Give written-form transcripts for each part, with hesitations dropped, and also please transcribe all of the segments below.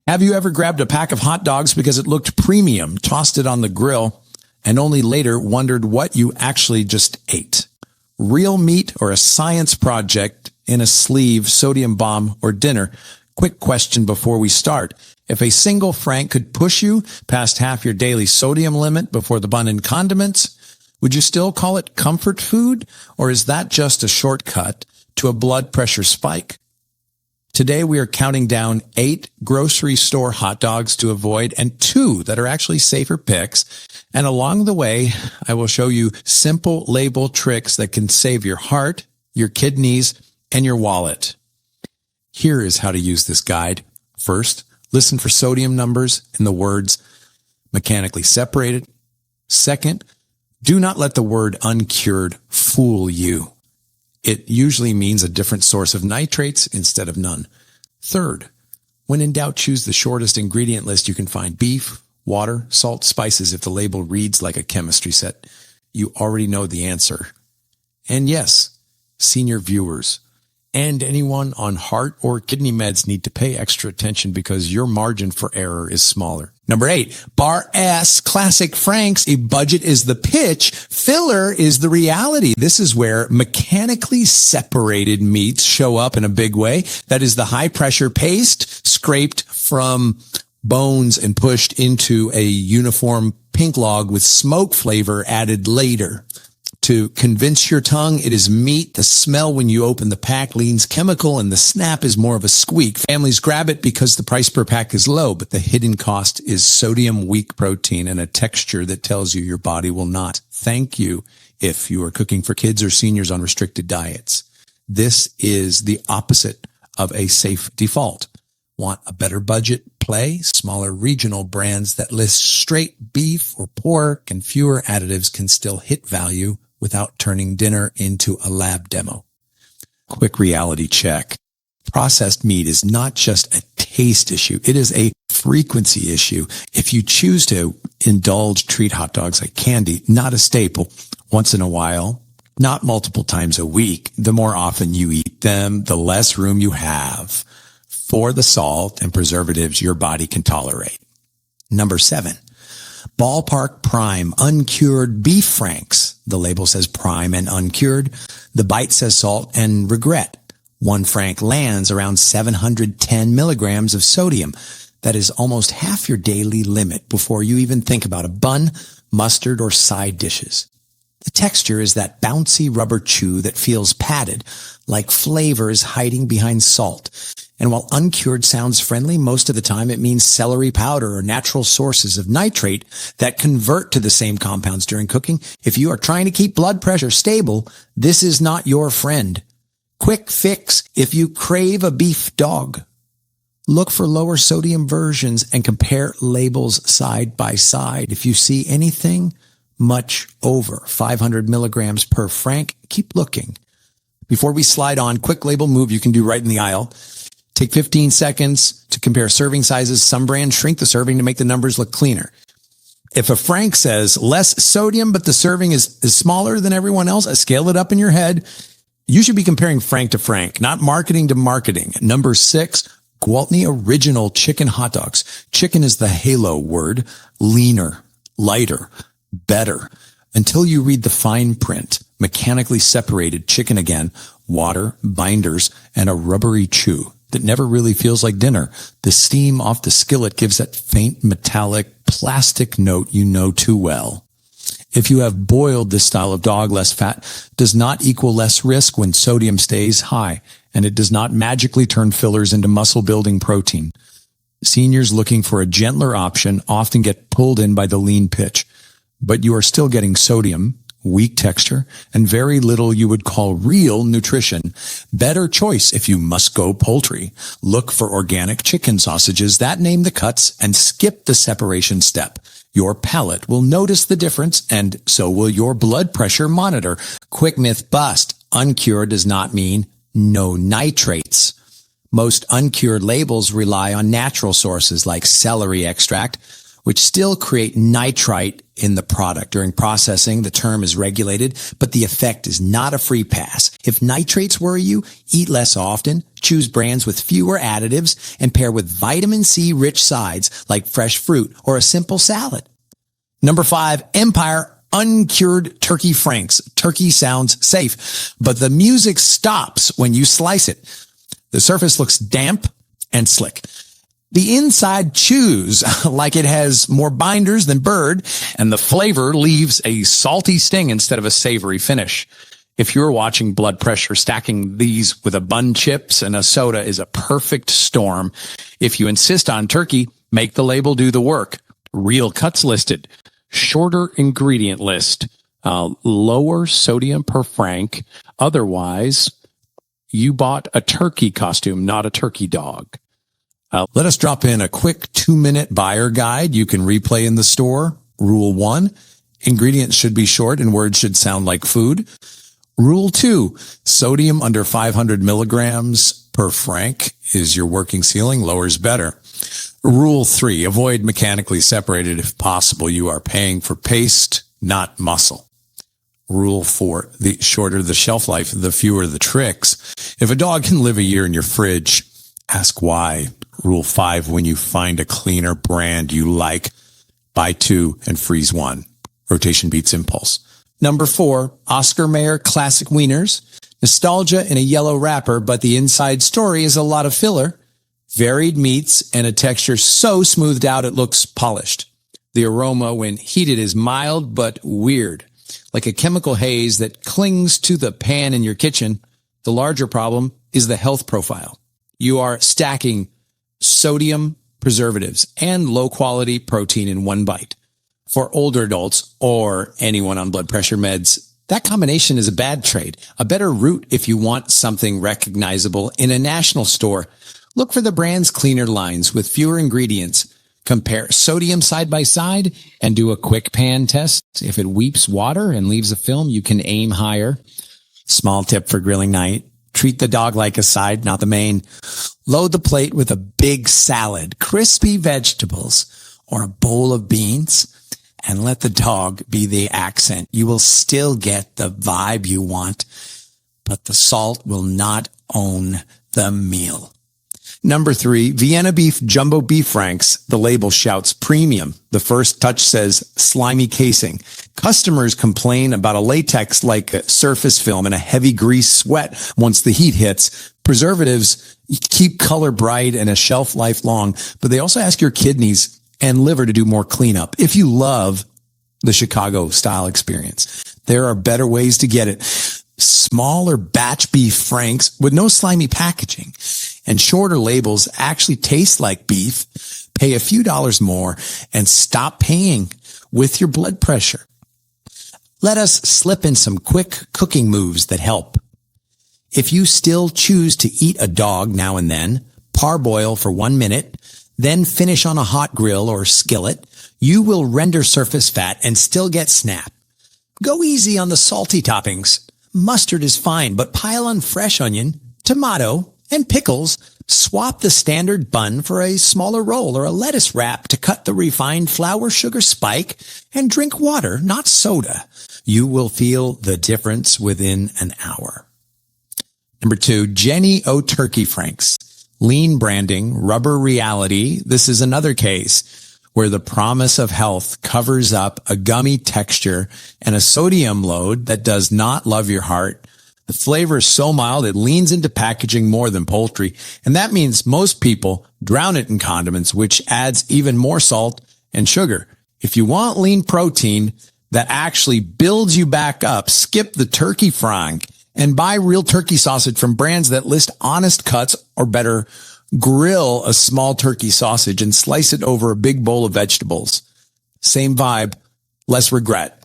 Have you ever grabbed a pack of hot dogs because it looked premium, tossed it on the grill, and only later wondered what you actually just ate? Real meat or a science project in a sleeve, sodium bomb, or dinner? Quick question before we start. If a single franc could push you past half your daily sodium limit before the bun and condiments, would you still call it comfort food, or is that just a shortcut to a blood pressure spike? Today we are counting down 8 grocery store hot dogs to avoid and 2 that are actually safer picks. And along the way, I will show you simple label tricks that can save your heart, your kidneys, and your wallet. Here is how to use this guide. First, listen for sodium numbers in the words mechanically separated. Second, do not let the word uncured fool you. It usually means a different source of nitrates instead of none. Third, when in doubt, choose the shortest ingredient list you can find. Beef, water, salt, spices. If the label reads like a chemistry set, you already know the answer. And yes, senior viewers and anyone on heart or kidney meds need to pay extra attention because your margin for error is smaller. Number 8, bar S, classic Franks. A budget is the pitch. Filler is the reality. This is where mechanically separated meats show up in a big way. That is the high pressure paste scraped from bones and pushed into a uniform pink log with smoke flavor added later. To convince your tongue, it is meat. The smell when you open the pack leans chemical, and the snap is more of a squeak. Families grab it because the price per pack is low, but the hidden cost is sodium, weak protein, and a texture that tells you your body will not thank you if you are cooking for kids or seniors on restricted diets. This is the opposite of a safe default. Want a better budget play? Smaller regional brands that list straight beef or pork and fewer additives can still hit value without turning dinner into a lab demo. Quick reality check. Processed meat is not just a taste issue. It is a frequency issue. If you choose to treat hot dogs like candy, not a staple, once in a while, not multiple times a week, the more often you eat them, the less room you have for the salt and preservatives your body can tolerate. Number 7. Ballpark Prime uncured beef franks. The label says prime and uncured. The bite says salt and regret. 1 frank lands around 710 milligrams of sodium. That is almost half your daily limit before you even think about a bun, mustard, or side dishes. The texture is that bouncy rubber chew that feels padded, like flavor is hiding behind salt. And while uncured sounds friendly, most of the time it means celery powder or natural sources of nitrate that convert to the same compounds during cooking. If you are trying to keep blood pressure stable, this is not your friend. Quick fix if you crave a beef dog. Look for lower sodium versions and compare labels side by side. If you see anything much over 500 milligrams per frank, keep looking. Before we slide on, quick label move you can do right in the aisle. Take 15 seconds to compare serving sizes. Some brands shrink the serving to make the numbers look cleaner. If a frank says less sodium, but the serving is smaller than everyone else, scale it up in your head. You should be comparing frank to frank, not marketing to marketing. Number 6, Gwaltney Original Chicken Hot Dogs. Chicken is the halo word. Leaner, lighter, better. Until you read the fine print. Mechanically separated chicken again, water, binders, and a rubbery chew that never really feels like dinner. The steam off the skillet gives that faint metallic plastic note you know too well. If you have boiled this style of dog, less fat does not equal less risk when sodium stays high, and it does not magically turn fillers into muscle-building protein. Seniors looking for a gentler option often get pulled in by the lean pitch, but you are still getting sodium, weak texture, and very little you would call real nutrition. Better choice if you must go poultry. Look for organic chicken sausages that name the cuts and skip the separation step. Your palate will notice the difference, and so will your blood pressure monitor. Quick myth bust. Uncured does not mean no nitrates. Most uncured labels rely on natural sources like celery extract, which still create nitrite in the product. During processing, the term is regulated, but the effect is not a free pass. If nitrates worry you, eat less often, choose brands with fewer additives, and pair with vitamin C rich sides like fresh fruit or a simple salad. Number 5, Empire uncured turkey franks. Turkey sounds safe, but the music stops when you slice it. The surface looks damp and slick. The inside chews like it has more binders than bird, and the flavor leaves a salty sting instead of a savory finish. If you're watching blood pressure, stacking these with a bun, chips, and a soda is a perfect storm. If you insist on turkey, make the label do the work. Real cuts listed. Shorter ingredient list. Lower sodium per frank. Otherwise, you bought a turkey costume, not a turkey dog. Let us drop in a quick 2-minute buyer guide you can replay in the store. Rule 1, ingredients should be short and words should sound like food. Rule 2, sodium under 500 milligrams per franc is your working ceiling, lower is better. Rule 3, avoid mechanically separated if possible. You are paying for paste, not muscle. Rule 4, the shorter the shelf life, the fewer the tricks. If a dog can live a year in your fridge, ask why. Rule 5, when you find a cleaner brand you like, buy 2 and freeze 1. Rotation beats impulse. Number 4, Oscar Mayer Classic Wieners. Nostalgia in a yellow wrapper, but the inside story is a lot of filler. Varied meats and a texture so smoothed out it looks polished. The aroma when heated is mild but weird, like a chemical haze that clings to the pan in your kitchen. The larger problem is the health profile. You are stacking sodium, preservatives, and low-quality protein in one bite. For older adults or anyone on blood pressure meds, that combination is a bad trade. A better route if you want something recognizable in a national store. Look for the brand's cleaner lines with fewer ingredients. Compare sodium side by side and do a quick pan test. If it weeps water and leaves a film, you can aim higher. Small tip for grilling night. Treat the dog like a side, not the main. Load the plate with a big salad, crispy vegetables, or a bowl of beans, and let the dog be the accent. You will still get the vibe you want, but the salt will not own the meal. Number 3, Vienna beef jumbo beef franks. The label shouts premium. The first touch says slimy casing. Customers complain about a latex-like surface film and a heavy grease sweat once the heat hits. Preservatives keep color bright and a shelf life long, but they also ask your kidneys and liver to do more cleanup. If you love the Chicago style experience, there are better ways to get it. Smaller batch beef franks with no slimy packaging and shorter labels actually taste like beef. Pay a few dollars more and stop paying with your blood pressure. Let us slip in some quick cooking moves that help. If you still choose to eat a dog now and then, parboil for 1 minute, then finish on a hot grill or skillet, you will render surface fat and still get snap. Go easy on the salty toppings. Mustard is fine, but pile on fresh onion, tomato, and pickles. Swap the standard bun for a smaller roll or a lettuce wrap to cut the refined flour sugar spike, and drink water, not soda. You will feel the difference within an hour. Number 2, Jenny O Turkey Franks. Lean branding, rubber reality. This is another case where the promise of health covers up a gummy texture and a sodium load that does not love your heart. The flavor is so mild, it leans into packaging more than poultry. And that means most people drown it in condiments, which adds even more salt and sugar. If you want lean protein that actually builds you back up, skip the turkey frank and buy real turkey sausage from brands that list honest cuts, or better, grill a small turkey sausage and slice it over a big bowl of vegetables. Same vibe, less regret.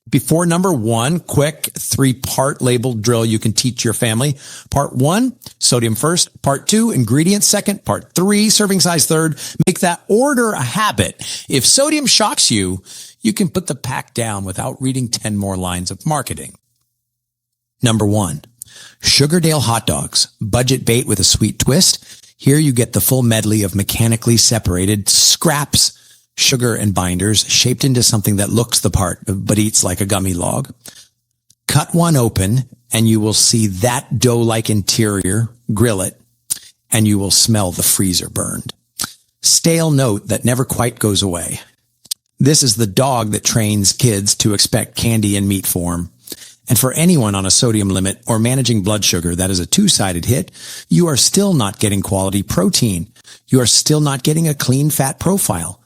Before number 1, quick 3-part labeled drill you can teach your family. Part 1, sodium first. Part 2, ingredients second. Part 3, serving size third. Make that order a habit. If sodium shocks you, you can put the pack down without reading 10 more lines of marketing. Number 1, Sugardale hot dogs, budget bait with a sweet twist. Here you get the full medley of mechanically separated scraps, sugar and binders shaped into something that looks the part but eats like a gummy log. Cut one open and you will see that dough-like interior. Grill it and you will smell the freezer burned. Stale note that never quite goes away. This is the dog that trains kids to expect candy in meat form. And for anyone on a sodium limit or managing blood sugar that is a two-sided hit, you are still not getting quality protein. You are still not getting a clean fat profile.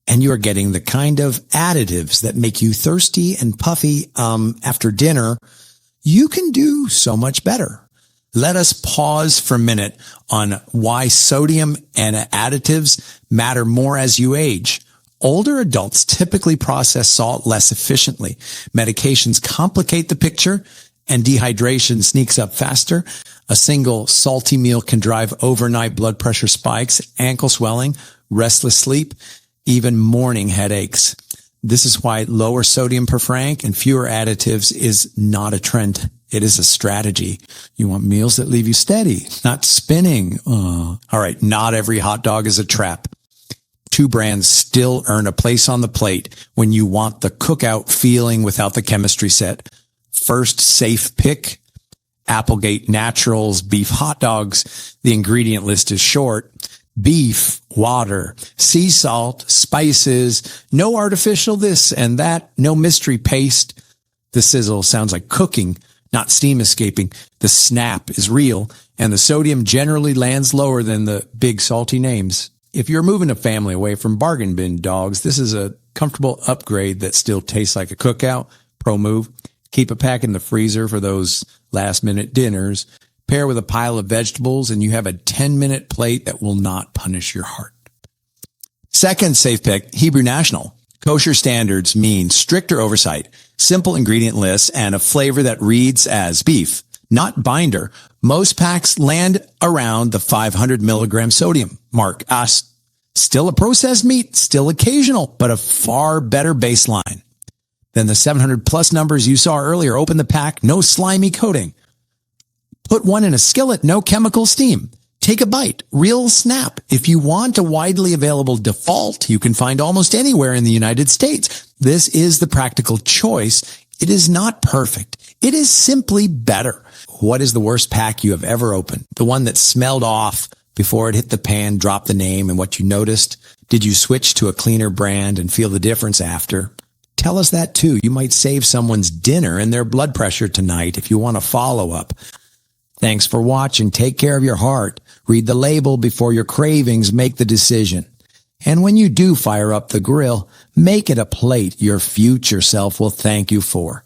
And you are getting the kind of additives that make you thirsty and puffy after dinner. You can do so much better. Let us pause for a minute on why sodium and additives matter more as you age. Older adults typically process salt less efficiently. Medications complicate the picture and dehydration sneaks up faster. A single salty meal can drive overnight blood pressure spikes, ankle swelling, restless sleep, even morning headaches. This is why lower sodium per franc and fewer additives is not a trend. It is a strategy. You want meals that leave you steady, not spinning. All right, not every hot dog is a trap. Two brands still earn a place on the plate when you want the cookout feeling without the chemistry set. First safe pick, Applegate Naturals beef hot dogs. The ingredient list is short. Beef, water, sea salt, spices, no artificial this and that, no mystery paste. The sizzle sounds like cooking, not steam escaping. The snap is real, and the sodium generally lands lower than the big salty names. If you're moving a family away from bargain bin dogs, this is a comfortable upgrade that still tastes like a cookout. Pro move. Keep a pack in the freezer for those last-minute dinners. Pair with a pile of vegetables, and you have a 10-minute plate that will not punish your heart. Second safe pick, Hebrew National. Kosher standards mean stricter oversight, simple ingredient lists, and a flavor that reads as beef, not binder. Most packs land around the 500 milligram sodium mark. Still a processed meat, still occasional, but a far better baseline than the 700 plus numbers you saw earlier. Open the pack, no slimy coating. Put one in a skillet, no chemical steam. Take a bite, real snap. If you want a widely available default, you can find almost anywhere in the United States. This is the practical choice. It is not perfect. It is simply better. What is the worst pack you have ever opened? The one that smelled off before it hit the pan, dropped the name and what you noticed? Did you switch to a cleaner brand and feel the difference after? Tell us that too. You might save someone's dinner and their blood pressure tonight if you want a follow-up. Thanks for watching. Take care of your heart. Read the label before your cravings make the decision. And when you do fire up the grill, make it a plate your future self will thank you for.